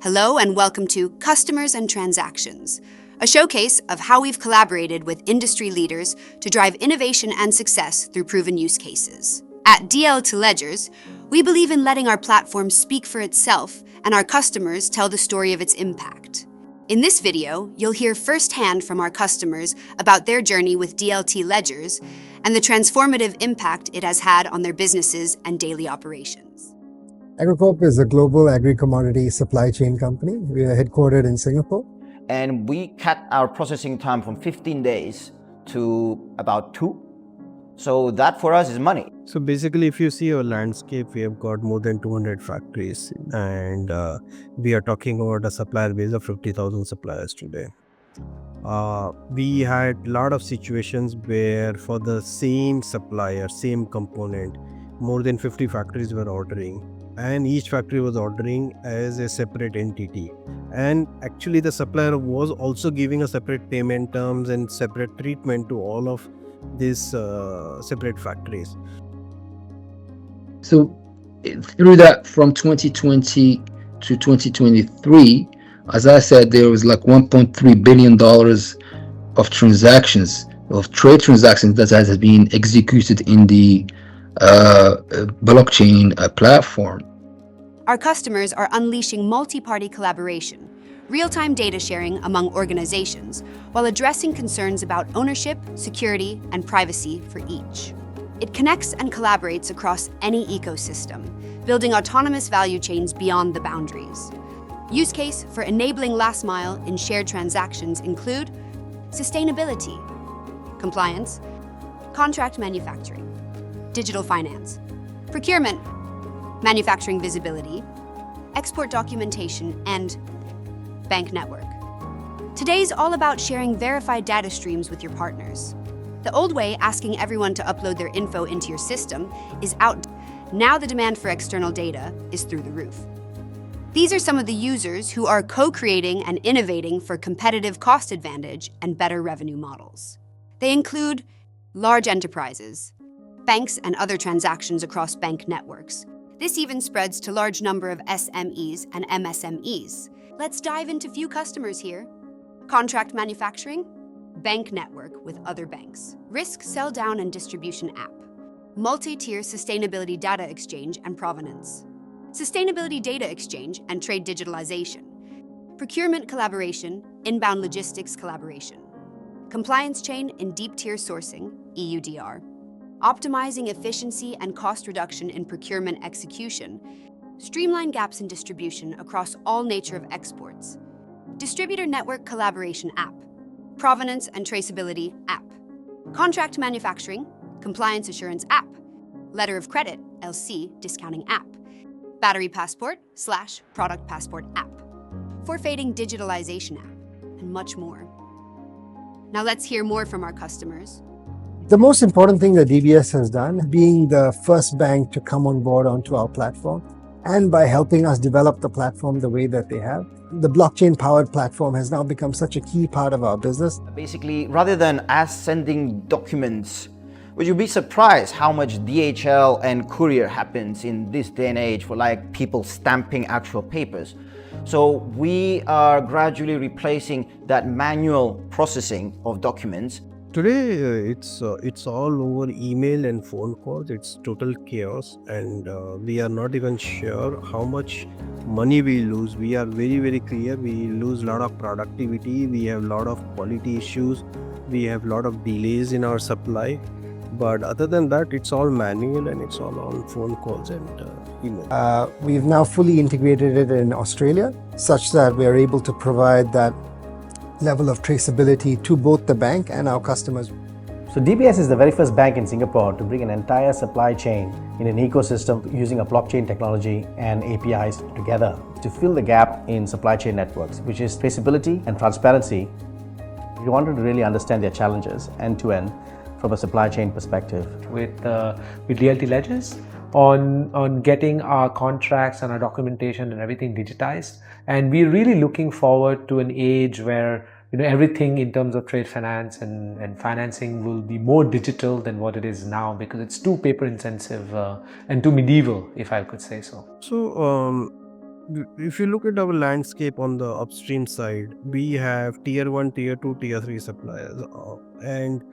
Hello and welcome to Customers and Transactions, a showcase of how we've collaborated with industry leaders to drive innovation and success through proven use cases. At dltledgers, we believe in letting our platform speak for itself and our customers tell the story of its impact. In this video, you'll hear firsthand from our customers about their journey with dltledgers and the transformative impact it has had on their businesses and daily operations. AgriCorp is a global agri-commodity supply chain company. We are headquartered in Singapore. And we cut our processing time from 15 days to about 2. So that for us is money. So basically, if you see our landscape, we have got more than 200 factories, and we are talking about a supplier base of 50,000 suppliers today. We had a lot of situations where for the same supplier, same component, more than 50 factories were ordering, and each factory was ordering as a separate entity. And actually the supplier was also giving a separate payment terms and separate treatment to all of these separate factories. So through that, from 2020 to 2023, as I said, there was like $1.3 billion of transactions, of trade transactions that has been executed in the blockchain platform. Our customers are unleashing multi-party collaboration, real-time data sharing among organizations, while addressing concerns about ownership, security, and privacy for each. It connects and collaborates across any ecosystem, building autonomous value chains beyond the boundaries. Use case for enabling last mile in shared transactions include sustainability, compliance, contract manufacturing, digital finance, procurement, manufacturing visibility, export documentation, and bank network. Today's all about sharing verified data streams with your partners. The old way, asking everyone to upload their info into your system, is out. Now the demand for external data is through the roof. These are some of the users who are co-creating and innovating for competitive cost advantage and better revenue models. They include large enterprises, banks and other transactions across bank networks. This even spreads to large number of SMEs and MSMEs. Let's dive into few customers here. Contract manufacturing, bank network with other banks. Risk sell down and distribution app. Multi-tier sustainability data exchange and provenance. Sustainability data exchange and trade digitalization. Procurement collaboration, inbound logistics collaboration. Compliance chain in deep tier sourcing, EUDR. Optimizing efficiency and cost reduction in procurement execution, streamline gaps in distribution across all nature of exports, distributor network collaboration app, provenance and traceability app, contract manufacturing, compliance assurance app, letter of credit, LC, discounting app, battery passport / product passport app, forfeiting digitalization app, and much more. Now let's hear more from our customers. The most important thing that DBS has done, being the first bank to come on board onto our platform, and by helping us develop the platform the way that they have, the blockchain-powered platform has now become such a key part of our business. Basically, rather than us sending documents, would you be surprised how much DHL and courier happens in this day and age for like people stamping actual papers? So we are gradually replacing that manual processing of documents. Today, it's all over email and phone calls. It's total chaos, and we are not even sure how much money we lose. We are very, very clear. We lose a lot of productivity. We have a lot of quality issues. We have a lot of delays in our supply. But other than that, it's all manual and it's all on phone calls and email. We've now fully integrated it in Australia, such that we are able to provide that level of traceability to both the bank and our customers. So DBS is the very first bank in Singapore to bring an entire supply chain in an ecosystem using a blockchain technology and APIs together to fill the gap in supply chain networks, which is traceability and transparency. We wanted to really understand their challenges end to end from a supply chain perspective. With dltledgers on getting our contracts and our documentation and everything digitized, and we're really looking forward to an age where everything in terms of trade finance and financing will be more digital than what it is now, because it's too paper intensive and too medieval, if I could say so. So if you look at our landscape on the upstream side, we have tier 1, tier 2, tier 3 suppliers. And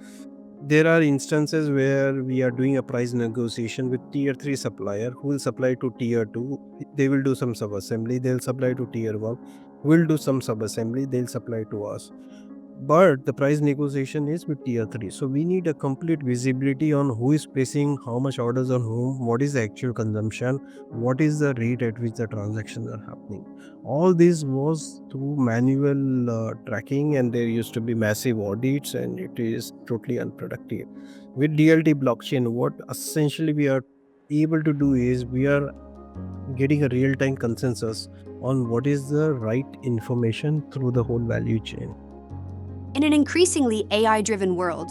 there are instances where we are doing a price negotiation with tier 3 supplier who will supply to tier 2. They will do some sub-assembly. They'll supply to tier 1. We'll do some sub-assembly. They'll supply to us. But the price negotiation is with tier 3. So we need a complete visibility on who is placing how much orders on whom, what is the actual consumption, what is the rate at which the transactions are happening. All this was through manual tracking, and there used to be massive audits, and it is totally unproductive. With DLT blockchain, what essentially we are able to do is we are getting a real-time consensus on what is the right information through the whole value chain. In an increasingly AI-driven world,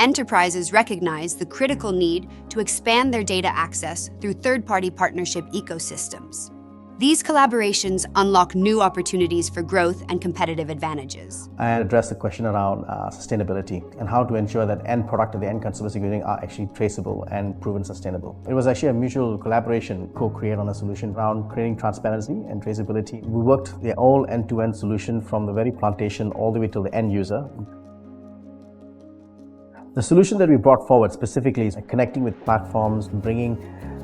enterprises recognize the critical need to expand their data access through third-party partnership ecosystems. These collaborations unlock new opportunities for growth and competitive advantages. And address the question around sustainability and how to ensure that end product that the end consumers are using are actually traceable and proven sustainable. It was actually a mutual collaboration co-create on a solution around creating transparency and traceability. We worked the whole end-to-end solution from the very plantation all the way to the end user. The solution that we brought forward specifically is connecting with platforms, bringing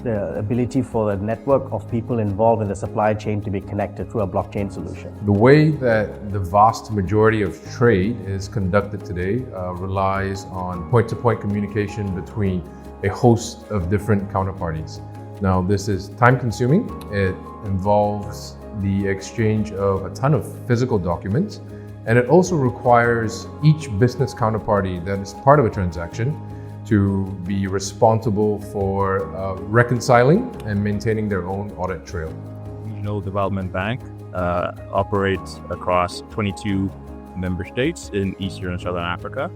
the ability for the network of people involved in the supply chain to be connected through a blockchain solution. The way that the vast majority of trade is conducted today relies on point-to-point communication between a host of different counterparties. Now, this is time-consuming. It involves the exchange of a ton of physical documents, and it also requires each business counterparty that is part of a transaction to be responsible for reconciling and maintaining their own audit trail. Regional Development Bank operates across 22 member states in Eastern and Southern Africa.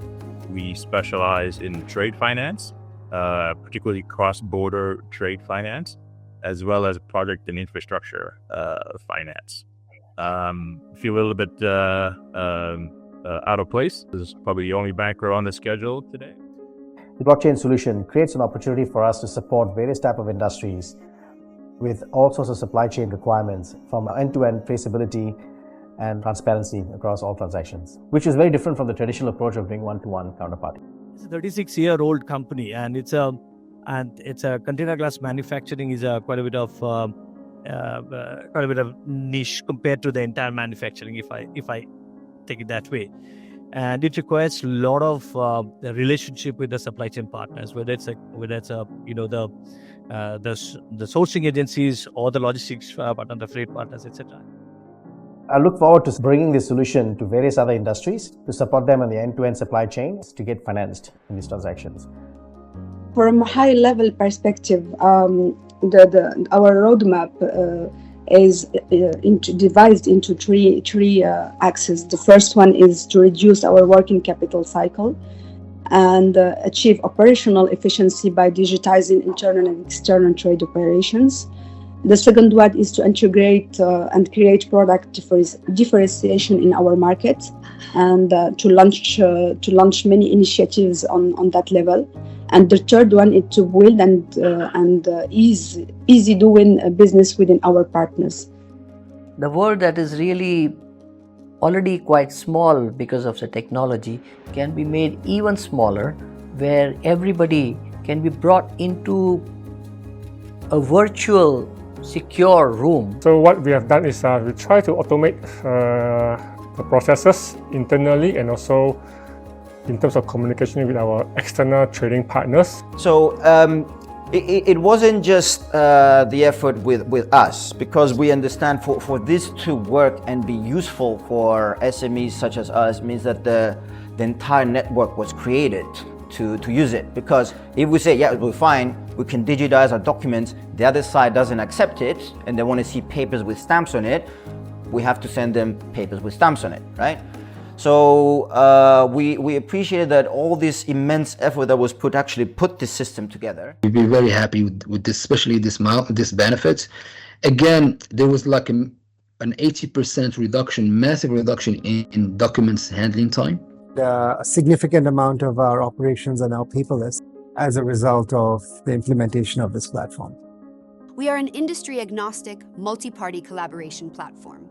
We specialize in trade finance, particularly cross-border trade finance, as well as project and infrastructure finance. Feel a little bit out of place. This is probably the only banker on the schedule today. The blockchain solution creates an opportunity for us to support various types of industries with all sorts of supply chain requirements, from end-to-end traceability and transparency across all transactions, which is very different from the traditional approach of doing one-to-one counterparty. It's a 36-year-old company, and it's a container glass manufacturing is quite a bit of niche compared to the entire manufacturing, if I take it that way. And it requires a lot of relationship with the supply chain partners, whether it's the sourcing agencies or the logistics partner, the freight partners, etc. I look forward to bringing this solution to various other industries to support them in the end-to-end supply chains to get financed in these transactions. From a high-level perspective, our roadmap is divided into three axes. The first one is to reduce our working capital cycle and achieve operational efficiency by digitizing internal and external trade operations. The second one is to integrate and create product differentiation in our market, and to launch many initiatives on that level. And the third one is to build and easy doing business within our partners. The world that is really already quite small because of the technology can be made even smaller, where everybody can be brought into a virtual secure room. So what we have done is we try to automate the processes internally and also in terms of communication with our external trading partners. So it wasn't just the effort with us, because we understand for this to work and be useful for SMEs such as us means that the entire network was created to use it. Because if we say, yeah, we're fine, we can digitize our documents, the other side doesn't accept it and they want to see papers with stamps on it, we have to send them papers with stamps on it, right? So we appreciated that all this immense effort that was actually put this system together. We've been very happy with this, especially this benefits. Again, there was like an 80% reduction, massive reduction in documents handling time. A significant amount of our operations are now paperless as a result of the implementation of this platform. We are an industry-agnostic, multi-party collaboration platform.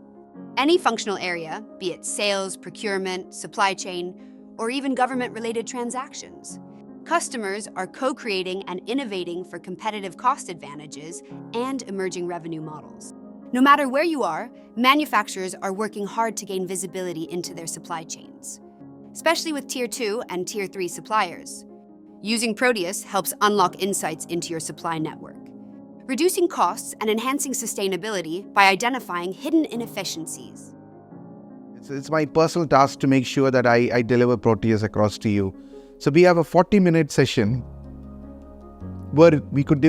Any functional area, be it sales, procurement, supply chain, or even government-related transactions, customers are co-creating and innovating for competitive cost advantages and emerging revenue models. No matter where you are, manufacturers are working hard to gain visibility into their supply chains, especially with Tier 2 and Tier 3 suppliers. Using Proteus helps unlock insights into your supply network, reducing costs and enhancing sustainability by identifying hidden inefficiencies. It's my personal task to make sure that I deliver Proteus across to you. So we have a 40-minute session where we could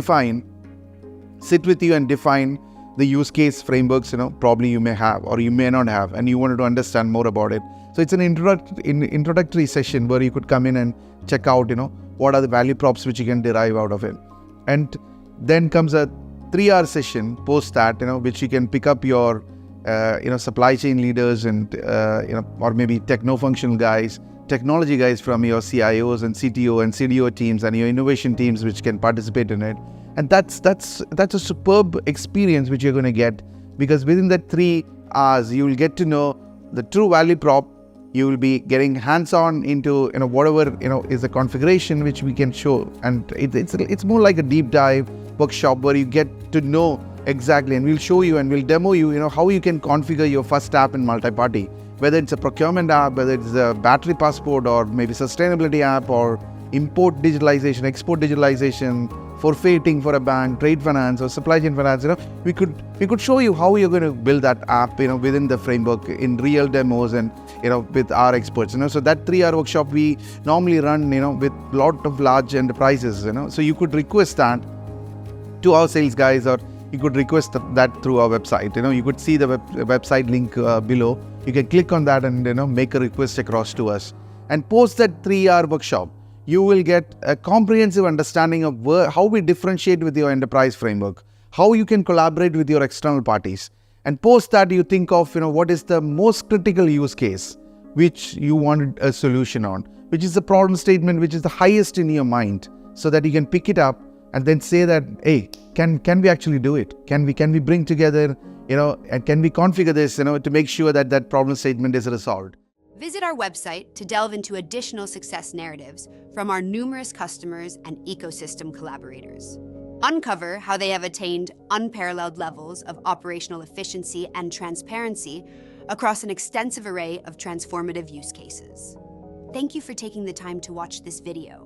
sit with you and define the use case frameworks, probably you may have or you may not have, and you wanted to understand more about it. So it's an introductory session where you could come in and check out, what are the value props which you can derive out of it. And then comes a 3-hour session post that, which you can pick up your, supply chain leaders and, or maybe techno-functional guys, technology guys from your CIOs and CTO and CDO teams and your innovation teams which can participate in it. And that's a superb experience which you're going to get, because within that 3 hours, you will get to know the true value prop. You will be getting hands-on into whatever is the configuration which we can show, and it's more like a deep dive workshop where you get to know exactly, and we'll show you and we'll demo you how you can configure your first app in multi-party, whether it's a procurement app, whether it's a battery passport, or maybe sustainability app, or import digitalization, export digitalization, forfeiting for a bank, trade finance or supply chain finance. We could show you how you're going to build that app within the framework in real demos and with our experts. So that 3-hour workshop we normally run with lot of large enterprises. So you could request that to our sales guys, or you could request that through our website. You could see the website link below. You can click on that and make a request across to us. And post that 3-hour workshop, you will get a comprehensive understanding of how we differentiate with your enterprise framework, how you can collaborate with your external parties. And post that, you think of what is the most critical use case which you wanted a solution on, which is the problem statement which is the highest in your mind, so that you can pick it up and then say that, hey, can we actually do it? Can we bring together, and can we configure this, to make sure that that problem statement is resolved? Visit our website to delve into additional success narratives from our numerous customers and ecosystem collaborators. Uncover how they have attained unparalleled levels of operational efficiency and transparency across an extensive array of transformative use cases. Thank you for taking the time to watch this video.